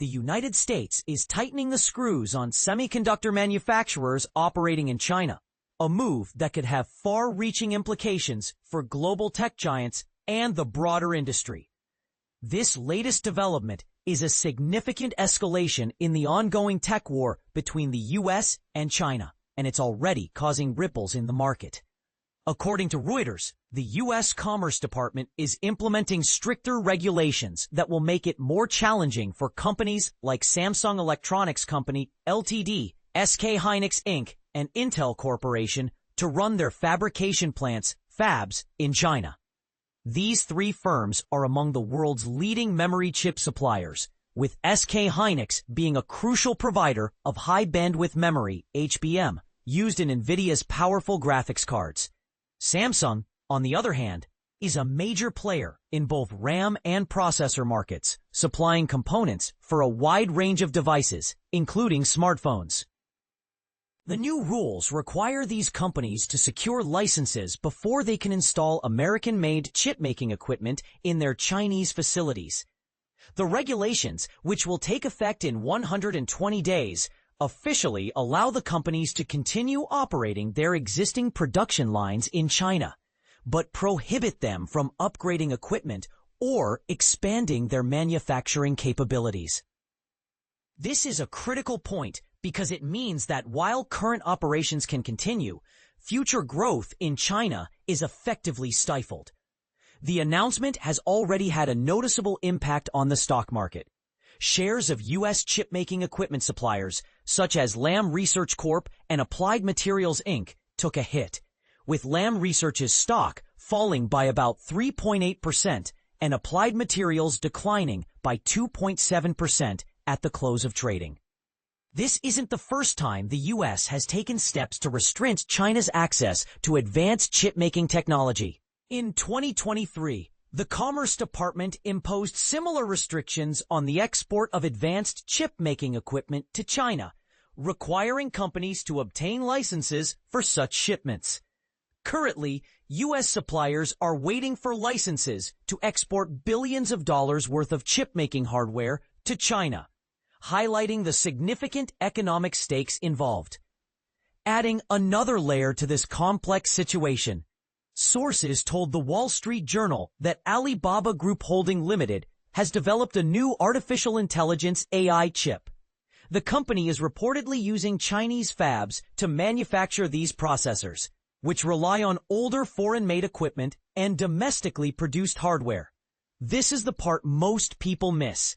the United States is tightening the screws on semiconductor manufacturers operating in China, a move that could have far-reaching implications for global tech giants and the broader industry. This latest development is a significant escalation in the ongoing tech war between the U.S. and China, and it's already causing ripples in the market. According to Reuters, the U.S. Commerce Department is implementing stricter regulations that will make it more challenging for companies like Samsung Electronics Company, Ltd., SK hynix Inc., and Intel Corporation to run their fabrication plants, fabs, in China. These three firms are among the world's leading memory chip suppliers, with SK hynix being a crucial provider of high-bandwidth memory, HBM, used in Nvidia's powerful graphics cards. Samsung, on the other hand, is a major player in both RAM and processor markets, supplying components for a wide range of devices, including smartphones. The new rules require these companies to secure licenses before they can install American-made chip-making equipment in their Chinese facilities. The regulations, which will take effect in 120 days, officially allow the companies to continue operating their existing production lines in China, but prohibit them from upgrading equipment or expanding their manufacturing capabilities. This is a critical point because it means that while current operations can continue, future growth in China is effectively stifled. The announcement has already had a noticeable impact on the stock market. Shares of U.S. chip-making equipment suppliers, such as Lam Research Corp. And Applied Materials Inc., took a hit, with Lam Research's stock falling by about 3.8% and Applied Materials declining by 2.7% at the close of trading. This isn't the first time the U.S. has taken steps to restrict China's access to advanced chip-making technology. In 2023, the Commerce Department imposed similar restrictions on the export of advanced chip-making equipment to China, requiring companies to obtain licenses for such shipments. Currently, U.S. suppliers are waiting for licenses to export billions of dollars worth of chip-making hardware to China, highlighting the significant economic stakes involved. Adding another layer to this complex situation, sources told the Wall Street Journal that Alibaba Group Holding Limited has developed a new artificial intelligence AI chip. The company is reportedly using Chinese fabs to manufacture these processors, which rely on older foreign-made equipment and domestically produced hardware. This is the part most people miss.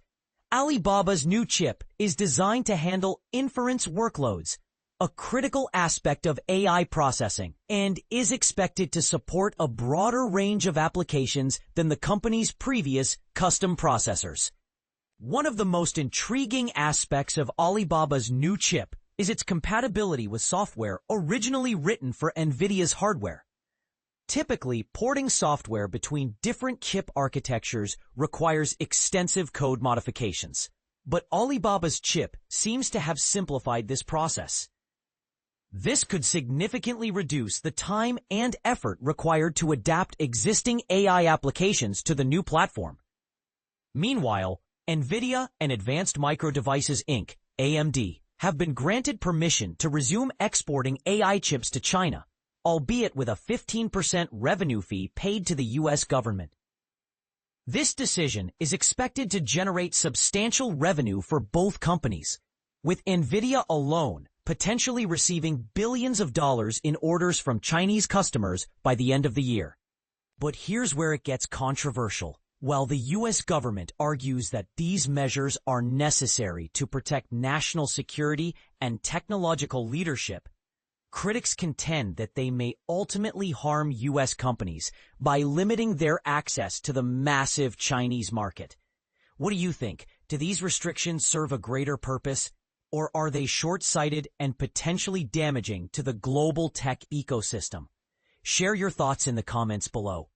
Alibaba's new chip is designed to handle inference workloads, a critical aspect of AI processing, and is expected to support a broader range of applications than the company's previous custom processors. One of the most intriguing aspects of Alibaba's new chip is its compatibility with software originally written for Nvidia's hardware. Typically, porting software between different chip architectures requires extensive code modifications, but Alibaba's chip seems to have simplified this process. This could significantly reduce the time and effort required to adapt existing AI applications to the new platform. Meanwhile, Nvidia and Advanced Micro Devices Inc., AMD, have been granted permission to resume exporting AI chips to China, albeit with a 15% revenue fee paid to the U.S. government. This decision is expected to generate substantial revenue for both companies, with Nvidia alone potentially receiving billions of dollars in orders from Chinese customers by the end of the year. But here's where it gets controversial. While the U.S. government argues that these measures are necessary to protect national security and technological leadership, critics contend that they may ultimately harm U.S. companies by limiting their access to the massive Chinese market. What do you think? Do these restrictions serve a greater purpose, or are they short-sighted and potentially damaging to the global tech ecosystem? Share your thoughts in the comments below.